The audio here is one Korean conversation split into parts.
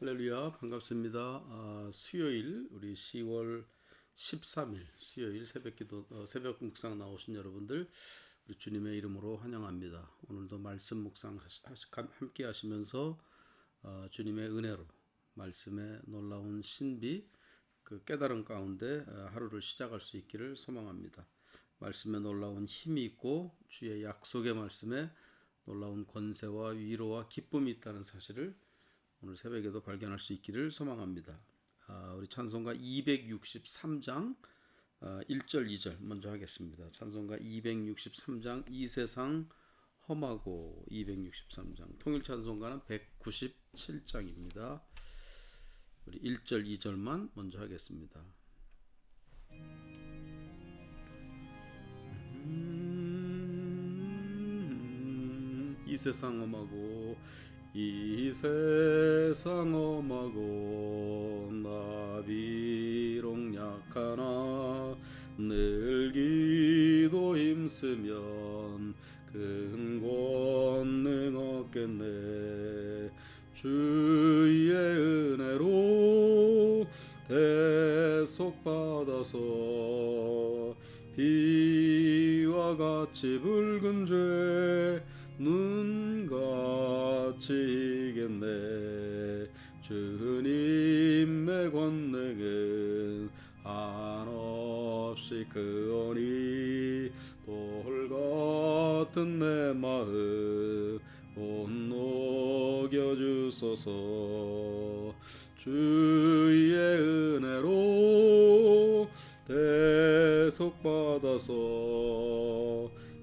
할렐루야, 반갑습니다. 수요일 우리 10월 13일 수요일 새벽기도 새벽 묵상 나오신 여러분들 우리 주님의 이름으로 환영합니다. 오늘도 말씀 묵상 함께 하시면서 주님의 은혜로 말씀의 놀라운 신비 그 깨달음 가운데 하루를 시작할 수 있기를 소망합니다. 말씀에 놀라운 힘이 있고 주의 약속의 말씀에 놀라운 권세와 위로와 기쁨이 있다는 사실을 오늘 새벽에도 발견할 수 있기를 소망합니다. 우리 찬송가 263장 1절 2절 먼저 하겠습니다. 찬송가 263장 이 세상 험하고 263장 통일 찬송가는 197장입니다. 우리 1절 2절만 먼저 하겠습니다. 이 세상 험하고 이 세상 험하고 나 비록 약하나 늘 기도 힘쓰면 큰 권능 얻겠네. 주의 은혜로 대속받아서 비와 같이 붉은 죄 눈같이 이겠네. 주님의 권능은 한없이 크오니 돌같은 내 마음 온 녹여주소서. 주의 은혜로 대속받아서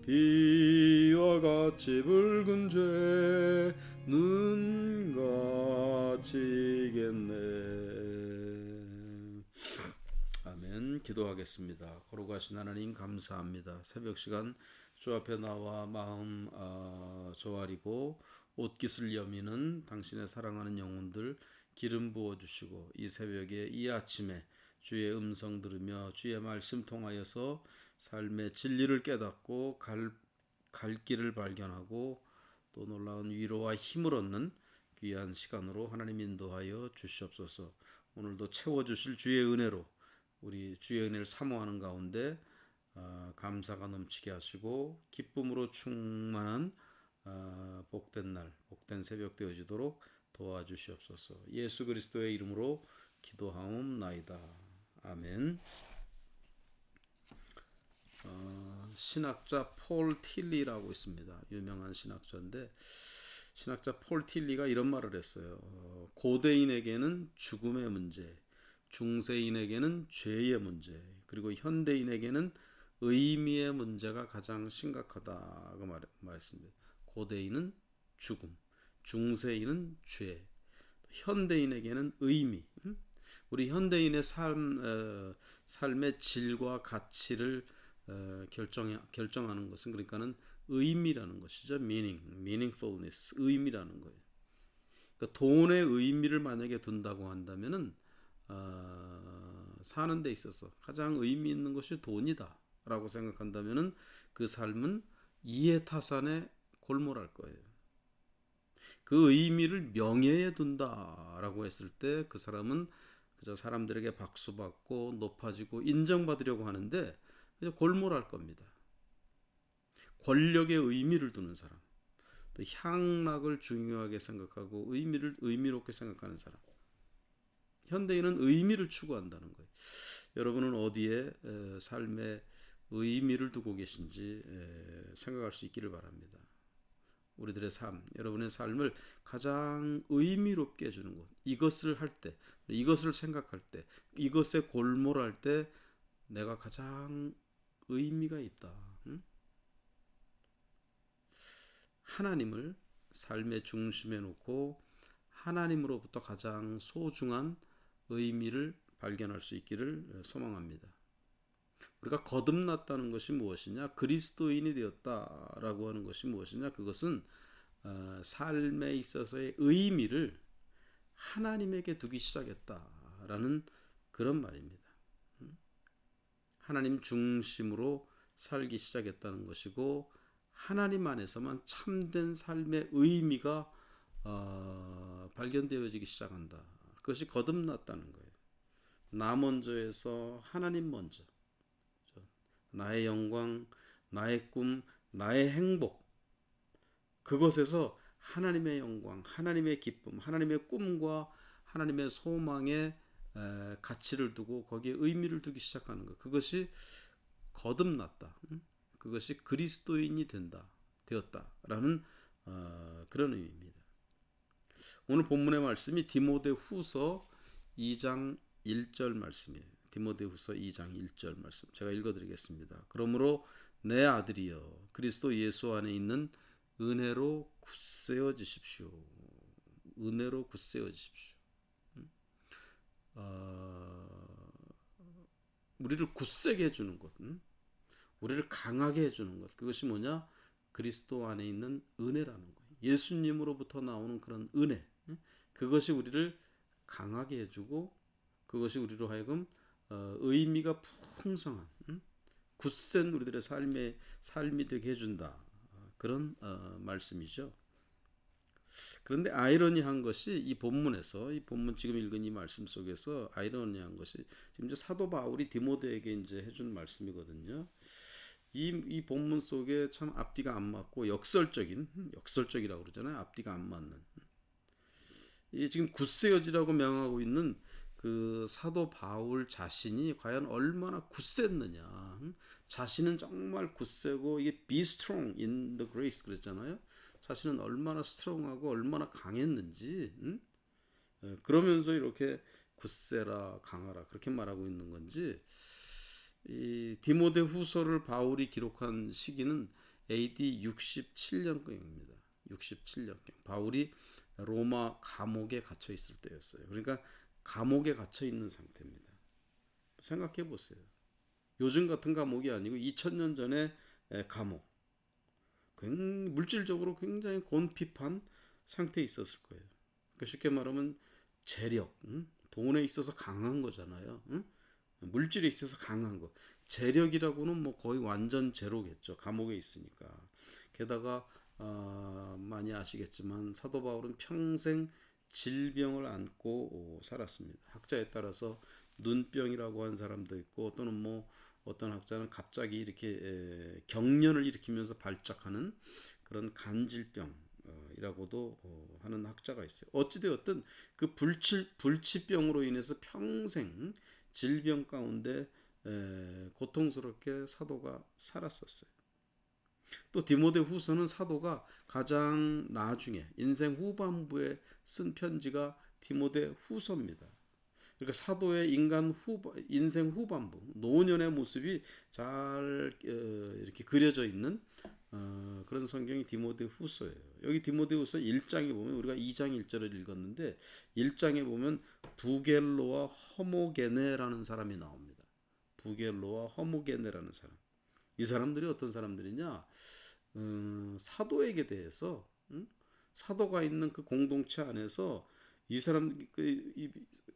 비와 같이 붉은 죄 눈같이 이겠네. 아멘. 기도하겠습니다. 거룩하신 하나님 감사합니다. 새벽 시간 주 앞에 나와 마음 조아리고 옷깃을 여미는 당신의 사랑하는 영혼들 기름 부어주시고 이 새벽에 이 아침에 주의 음성 들으며 주의 말씀 통하여서 삶의 진리를 깨닫고 갈 길을 발견하고 또 놀라운 위로와 힘을 얻는 귀한 시간으로 하나님 인도하여 주시옵소서. 오늘도 채워주실 주의 은혜로 우리 주의 은혜를 사모하는 가운데 감사가 넘치게 하시고 기쁨으로 충만한 복된 날, 복된 새벽 되어지도록 도와주시옵소서. 예수 그리스도의 이름으로 기도하옵나이다. 아멘. 신학자 폴 틸리라고 있습니다. 유명한 신학자인데 신학자 폴 틸리가 이런 말을 했어요. 고대인에게는 죽음의 문제, 중세인에게는 죄의 문제, 그리고 현대인에게는 의미의 문제가 가장 심각하다고 말했습니다. 고대인은 죽음, 중세인은 죄, 현대인에게는 의미. 우리 현대인의 삶의 질과 가치를 결정하는 것은 그러니까는 의미라는 것이죠. meaningfulness, 의미라는 거예요. 그러니까 돈의 의미를 만약에 둔다고 한다면은 사는 데 있어서 가장 의미 있는 것이 돈이다라고 생각한다면은 그 삶은 이해타산에 골몰할 거예요. 그 의미를 명예에 둔다라고 했을 때 그 사람은 그저 사람들에게 박수받고 높아지고 인정받으려고 하는데 그저 골몰할 겁니다. 권력의 의미를 두는 사람, 또 향락을 중요하게 생각하고 의미를 의미롭게 생각하는 사람. 현대인은 의미를 추구한다는 거예요. 여러분은 어디에 삶의 의미를 두고 계신지 생각할 수 있기를 바랍니다. 우리들의 삶, 여러분의 삶을 가장 의미롭게 해주는 것. 이것을 할 때, 이것을 생각할 때, 이것에 골몰할 때 내가 가장 의미가 있다. 하나님을 삶의 중심에 놓고 하나님으로부터 가장 소중한 의미를 발견할 수 있기를 소망합니다. 우리가 거듭났다는 것이 무엇이냐? 그리스도인이 되었다라고 하는 것이 무엇이냐? 그것은 삶에 있어서의 의미를 하나님에게 두기 시작했다라는 그런 말입니다. 하나님 중심으로 살기 시작했다는 것이고 하나님 안에서만 참된 삶의 의미가 발견되어지기 시작한다. 그것이 거듭났다는 거예요. 나 먼저에서 하나님 먼저. 나의 영광, 나의 꿈, 나의 행복. 그것에서 하나님의 영광, 하나님의 기쁨, 하나님의 꿈과 하나님의 소망에 가치를 두고 거기에 의미를 두기 시작하는 것. 그것이 거듭났다. 그것이 그리스도인이 되었다라는 그런 의미입니다. 오늘 본문의 말씀이 디모데후서 2장 1절 말씀이에요. 디모데후서 2장 1절 말씀 제가 읽어드리겠습니다. 그러므로 내 아들이여 그리스도 예수 안에 있는 은혜로 굳세어지십시오. 은혜로 굳세어지십시오. 우리를 굳세게 해주는 것, 우리를 강하게 해주는 것, 그것이 뭐냐? 그리스도 안에 있는 은혜라는 거예요. 예수님으로부터 나오는 그런 은혜, 그것이 우리를 강하게 해주고 그것이 우리로 하여금 의미가 풍성한 굳센 우리들의 삶이 되게 해준다. 그런 말씀이죠. 그런데 아이러니한 것이 이 본문에서 이 본문 지금 읽은 이 말씀 속에서 아이러니한 것이 지금 이제 사도 바울이 디모데에게 이제 해준 말씀이거든요. 이 본문 속에 참 앞뒤가 안 맞고 역설적이라고 그러잖아요. 앞뒤가 안 맞는. 이 지금 굳세어지라고 명하고 있는 그 사도 바울 자신이 과연 얼마나 굳셌느냐. 자신은 정말 굳세고 이게 be strong in the grace 그랬잖아요. 자신은 얼마나 스트롱하고 얼마나 강했는지 그러면서 이렇게 굳세라 강하라 그렇게 말하고 있는 건지 이 디모데 후서를 바울이 기록한 시기는 AD 67년경입니다. 67년경. 바울이 로마 감옥에 갇혀 있을 때였어요. 그러니까 감옥에 갇혀 있는 상태입니다. 생각해 보세요. 요즘 같은 감옥이 아니고 2000년 전의 감옥. 물질적으로 굉장히 곤핍한 상태에 있었을 거예요. 그러니까 쉽게 말하면 재력, 돈에 있어서 강한 거잖아요. 물질에 있어서 강한 거. 재력이라고는 뭐 거의 완전 제로겠죠. 감옥에 있으니까. 게다가 많이 아시겠지만 사도 바울은 평생 질병을 안고 살았습니다. 학자에 따라서 눈병이라고 한 사람도 있고 또는 뭐 어떤 학자는 갑자기 이렇게 경련을 일으키면서 발작하는 그런 간질병이라고도 하는 학자가 있어요. 어찌되었든 그 불치병으로 인해서 평생 질병 가운데 고통스럽게 사도가 살았었어요. 또 디모데 후서는 사도가 가장 나중에 인생 후반부에 쓴 편지가 디모데 후서입니다. 그러니까 사도의 인생 후반부 노년의 모습이 잘 이렇게 그려져 있는 그런 성경이 디모데 후서예요. 여기 디모데 후서 1장에 보면 우리가 2장 1절을 읽었는데 1장에 보면 부겔로와 허모게네라는 사람이 나옵니다. 부겔로와 허모게네라는 사람. 이 사람들이 어떤 사람들이냐? 사도에게 대해서 사도가 있는 그 공동체 안에서 이 사람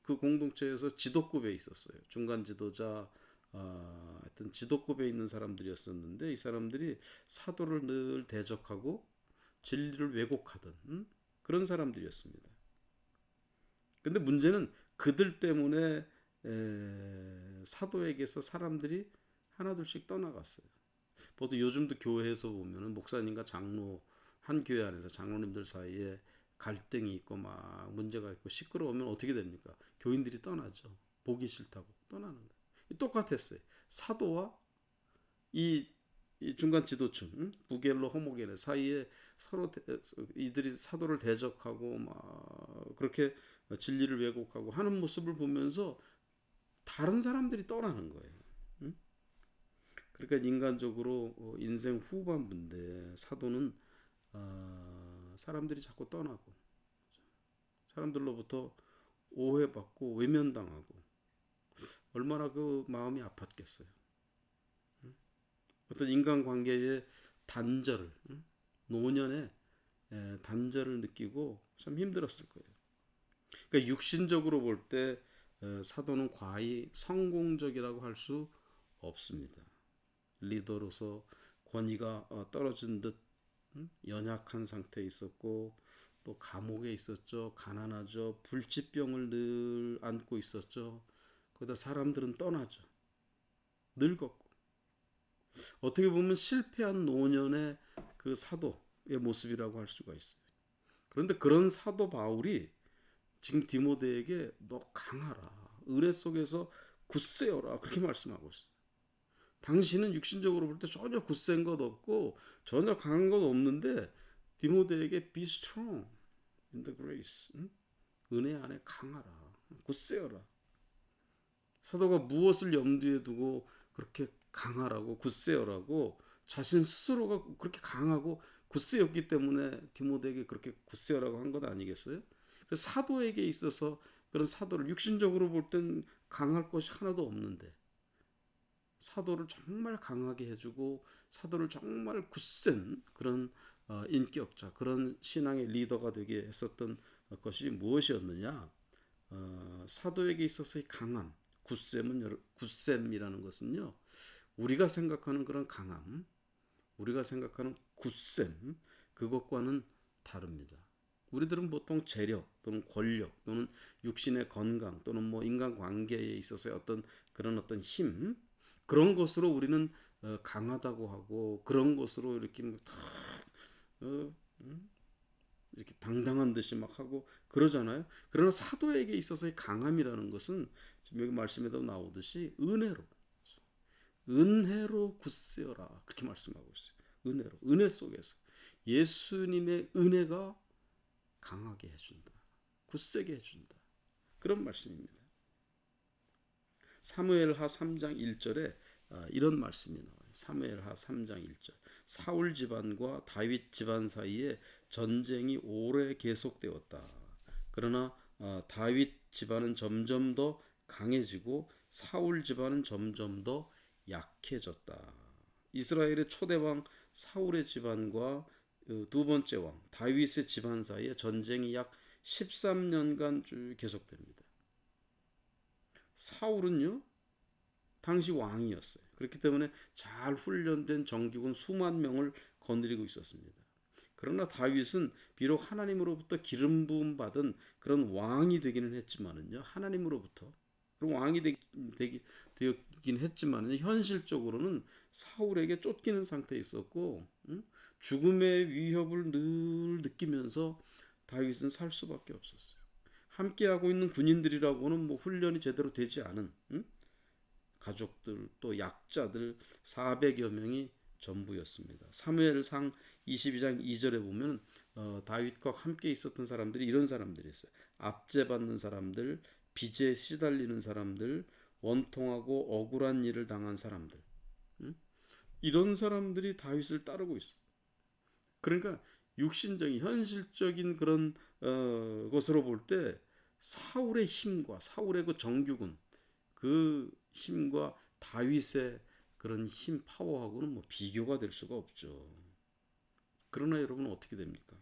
그 공동체에서 지도급에 있었어요. 중간 지도자, 하여튼 지도급에 있는 사람들이었었는데 이 사람들이 사도를 늘 대적하고 진리를 왜곡하던 그런 사람들이었습니다. 근데 문제는 그들 때문에 사도에게서 사람들이 하나둘씩 떠나갔어요. 보통 요즘도 교회에서 보면은 목사님과 장로 한 교회 안에서 장로님들 사이에 갈등이 있고 막 문제가 있고 시끄러우면 어떻게 됩니까? 교인들이 떠나죠. 보기 싫다고 떠나는 거예요. 똑같았어요. 사도와 이 중간 지도층 부겔로 호모겔 사이에 서로 이들이 사도를 대적하고 막 그렇게 진리를 왜곡하고 하는 모습을 보면서 다른 사람들이 떠나는 거예요. 그러니까 인간적으로 인생 후반부인데 사도는 사람들이 자꾸 떠나고 사람들로부터 오해받고 외면당하고 얼마나 그 마음이 아팠겠어요. 어떤 인간관계의 단절을 노년에 단절을 느끼고 참 힘들었을 거예요. 그러니까 육신적으로 볼 때 사도는 과히 성공적이라고 할 수 없습니다. 리더로서 권위가 떨어진 듯 연약한 상태에 있었고 또 감옥에 있었죠. 가난하죠. 불치병을 늘 안고 있었죠. 거기다 사람들은 떠나죠. 늙었고. 어떻게 보면 실패한 노년의 그 사도의 모습이라고 할 수가 있어요. 그런데 그런 사도 바울이 지금 디모데에게 너 강하라. 은혜 속에서 굳세어라. 그렇게 말씀하고 있어요. 당신은 육신적으로 볼 때 전혀 굳센 것 없고 전혀 강한 것 없는데 디모데에게 be strong in the grace. 응? 은혜 안에 강하라. 굳세어라. 사도가 무엇을 염두에 두고 그렇게 강하라고 굳세어라고 자신 스스로가 그렇게 강하고 굳세였기 때문에 디모데에게 그렇게 굳세어라고 한 것 아니겠어요? 그래서 사도에게 있어서 그런 사도를 육신적으로 볼 땐 강할 것이 하나도 없는데 사도를 정말 강하게 해주고 사도를 정말 굳센 그런 인격자, 그런 신앙의 리더가 되게 했었던 것이 무엇이었느냐? 사도에게 있어서의 강함, 굳셈이라는 것은요, 우리가 생각하는 그런 강함, 우리가 생각하는 굳셈, 그것과는 다릅니다. 우리들은 보통 재력 또는 권력 또는 육신의 건강 또는 뭐 인간관계에 있어서의 어떤 힘, 그런 것으로 우리는 강하다고 하고 그런 것으로 이렇게 이렇게 당당한 듯이 막 하고 그러잖아요. 그러나 사도에게 있어서의 강함이라는 것은 지금 여기 말씀에도 나오듯이 은혜로 굳세어라 그렇게 말씀하고 있어요. 은혜 속에서 예수님의 은혜가 강하게 해준다, 굳세게 해준다, 그런 말씀입니다. 사무엘하 3장 1절에 이런 말씀이 나와요. 사무엘하 3장 1절. 사울 집안과 다윗 집안 사이에 전쟁이 오래 계속되었다. 그러나 다윗 집안은 점점 더 강해지고 사울 집안은 점점 더 약해졌다. 이스라엘의 초대왕 사울의 집안과 두 번째 왕 다윗의 집안 사이에 전쟁이 약 13년간 쭉 계속됩니다. 사울은요, 당시 왕이었어요. 그렇기 때문에 잘 훈련된 정규군 수만 명을 거느리고 있었습니다. 그러나 다윗은 비록 하나님으로부터 기름 부음 받은 그런 왕이 되기는 했지만은요, 하나님으로부터 그런 왕이 되었긴 했지만은 현실적으로는 사울에게 쫓기는 상태에 있었고, 죽음의 위협을 늘 느끼면서 다윗은 살 수밖에 없었어요. 함께하고 있는 군인들이라고는 뭐 훈련이 제대로 되지 않은 가족들 또 약자들 400여 명이 전부였습니다. 사무엘상 22장 2절에 보면 다윗과 함께 있었던 사람들이 이런 사람들이 있어요. 압제받는 사람들, 빚에 시달리는 사람들, 원통하고 억울한 일을 당한 사람들, 이런 사람들이 다윗을 따르고 있어요. 그러니까 육신적인 현실적인 그런 것으로 볼 때 사울의 힘과 사울의 그 정규군 그 힘과 다윗의 그런 힘 파워하고는 뭐 비교가 될 수가 없죠. 그러나 여러분 어떻게 됩니까?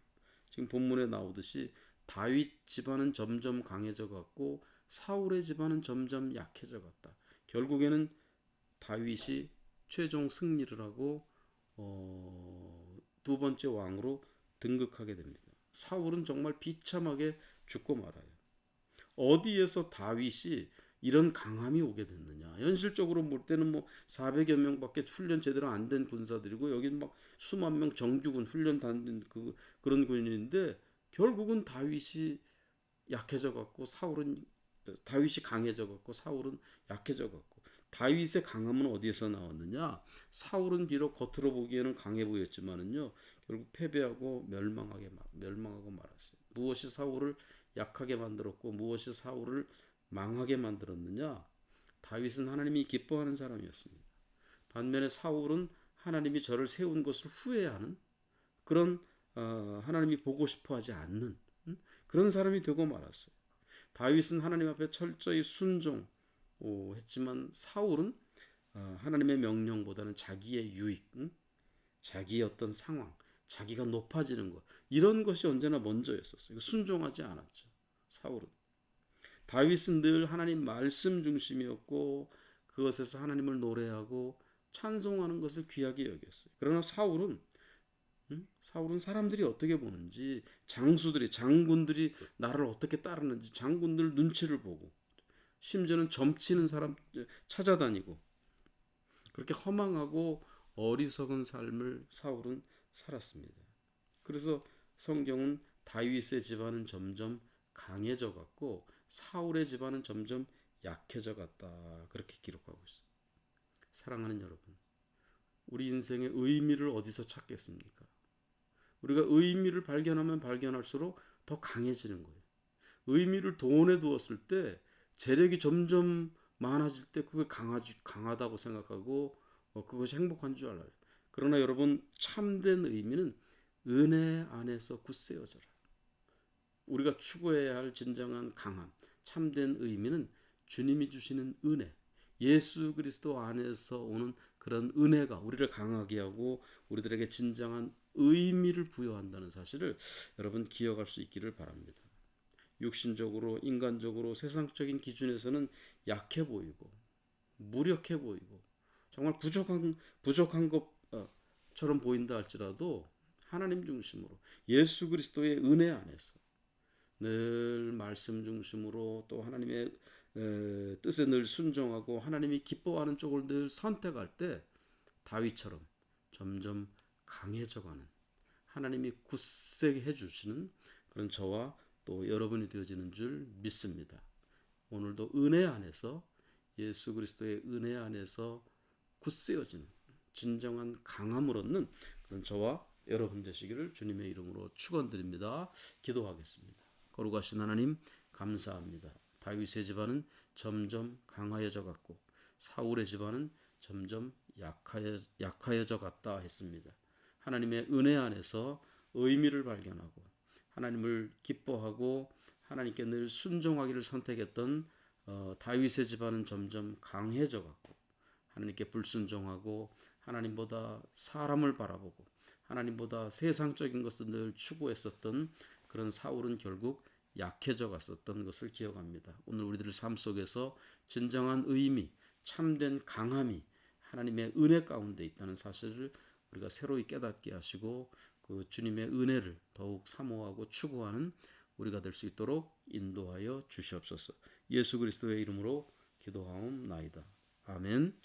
지금 본문에 나오듯이 다윗 집안은 점점 강해져 갔고 사울의 집안은 점점 약해져 갔다. 결국에는 다윗이 최종 승리를 하고 두 번째 왕으로 등극하게 됩니다. 사울은 정말 비참하게 죽고 말아요. 어디에서 다윗이 이런 강함이 오게 됐느냐? 현실적으로 볼 때는 뭐 400여 명밖에 훈련 제대로 안 된 군사들이고 여기는 막 수만 명 정규군 훈련 단된 그런 군인인데 결국은 다윗이 약해져 갖고 다윗이 강해져 갖고 사울은 약해져 갖고 다윗의 강함은 어디에서 나왔느냐? 사울은 비록 겉으로 보기에는 강해 보였지만은요 결국 패배하고 멸망하고 말았어요. 무엇이 사울을 약하게 만들었고 무엇이 사울을 망하게 만들었느냐? 다윗은 하나님이 기뻐하는 사람이었습니다. 반면에 사울은 하나님이 저를 세운 것을 후회하는 그런 하나님이 보고 싶어하지 않는 그런 사람이 되고 말았어요. 다윗은 하나님 앞에 철저히 순종했지만 사울은 하나님의 명령보다는 자기의 유익, 자기의 어떤 상황, 자기가 높아지는 것 이런 것이 언제나 먼저였었어요. 순종하지 않았죠. 사울은. 다윗은 늘 하나님 말씀 중심이었고 그것에서 하나님을 노래하고 찬송하는 것을 귀하게 여겼어요. 그러나 사울은 응? 사울은 사람들이 어떻게 보는지, 장군들이 나를 어떻게 따르는지 장군들 눈치를 보고, 심지어는 점치는 사람 찾아다니고, 그렇게 허망하고 어리석은 삶을 사울은 살았습니다. 그래서 성경은 다윗의 집안은 점점 강해져 갔고 사울의 집안은 점점 약해져 갔다, 그렇게 기록하고 있어요. 사랑하는 여러분, 우리 인생의 의미를 어디서 찾겠습니까? 우리가 의미를 발견하면 발견할수록 더 강해지는 거예요. 의미를 돈에 두었을 때 재력이 점점 많아질 때 그걸 강하다고 생각하고 그것이 행복한 줄 알아요. 그러나 여러분, 참된 의미는 은혜 안에서 굳세어져라. 우리가 추구해야 할 진정한 강함, 참된 의미는 주님이 주시는 은혜, 예수 그리스도 안에서 오는 그런 은혜가 우리를 강하게 하고 우리들에게 진정한 의미를 부여한다는 사실을 여러분 기억할 수 있기를 바랍니다. 육신적으로, 인간적으로, 세상적인 기준에서는 약해 보이고 무력해 보이고 정말 부족한 것처럼 보인다 할지라도 하나님 중심으로 예수 그리스도의 은혜 안에서 늘 말씀 중심으로 또 하나님의 뜻에 늘 순종하고 하나님이 기뻐하는 쪽을 늘 선택할 때 다윗처럼 점점 강해져가는, 하나님이 굳세게 해주시는 그런 저와 또 여러분이 되어지는 줄 믿습니다. 오늘도 은혜 안에서, 예수 그리스도의 은혜 안에서 굳세어지는 진정한 강함을 얻는 그런 저와 여러분 되시기를 주님의 이름으로 축원드립니다. 기도하겠습니다. 거룩하신 하나님, 감사합니다. 다윗의 집안은 점점 강하여져 갔고 사울의 집안은 점점 약하여져 갔다 했습니다. 하나님의 은혜 안에서 의미를 발견하고 하나님을 기뻐하고 하나님께 늘 순종하기를 선택했던 다윗의 집안은 점점 강해져 갔고 하나님께 불순종하고 하나님보다 사람을 바라보고 하나님보다 세상적인 것을 늘 추구했었던 그런 사울은 결국 약해져 갔었던 것을 기억합니다. 오늘 우리들 삶 속에서 진정한 의미, 참된 강함이 하나님의 은혜 가운데 있다는 사실을 우리가 새로이 깨닫게 하시고 그 주님의 은혜를 더욱 사모하고 추구하는 우리가 될 수 있도록 인도하여 주시옵소서. 예수 그리스도의 이름으로 기도하옵나이다. 아멘.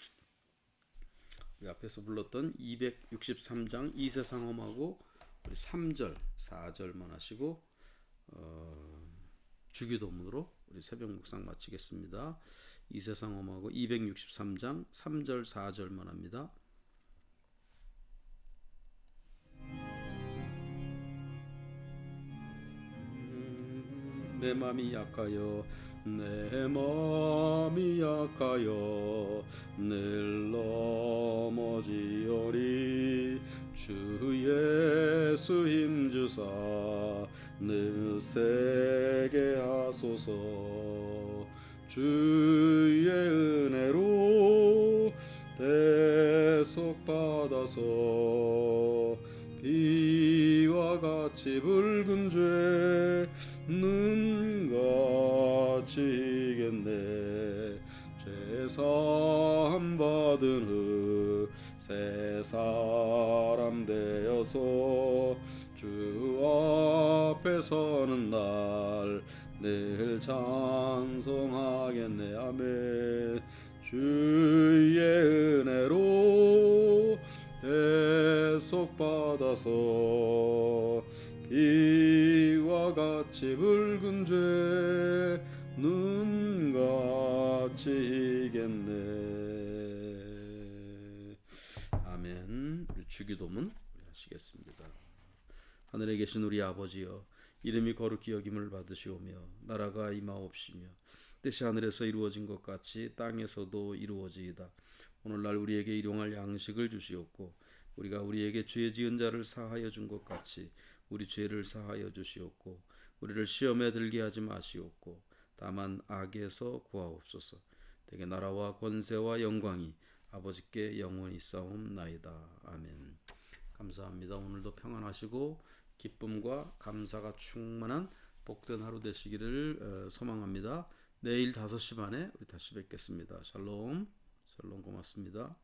우리 앞에서 불렀던 263장 이세상험하고 우리 3절, 4절만 하시고 주기도문으로 우리 새벽 묵상 마치겠습니다. 이세상험하고 263장 3절, 4절만 합니다. 내 맘이 약하여 내 맘이 약하여 늘 넘어지오리 주 예수 힘주사 느세게 하소서 주의 은혜로 대속받아서 비와 같이 붉은 죄는 같이겠네 죄사함 받은 후 새 사람 되어서 주 앞에 서는 날 늘 찬송하겠네 아멘 주의 은혜로 대속받아서 비와 같이 붉은 죄는 같이겠네 아멘. 우리 주기도문 우리 하시겠습니다. 하늘에 계신 우리 아버지여 이름이 거룩히 여김을 받으시오며 나라가 임하옵시며 뜻이 하늘에서 이루어진 것 같이 땅에서도 이루어지이다. 오늘날 우리에게 일용할 양식을 주시옵고 우리가 우리에게 죄 지은 자를 사하여 준 것 같이 우리 죄를 사하여 주시옵고 우리를 시험에 들게 하지 마시옵고 다만 악에서 구하옵소서. 대개 나라와 권세와 영광이 아버지께 영원히 있사옵나이다. 아멘. 감사합니다. 오늘도 평안하시고 기쁨과 감사가 충만한 복된 하루 되시기를 소망합니다. 내일 5시 반에 우리 다시 뵙겠습니다. 샬롬. 샬롬 고맙습니다.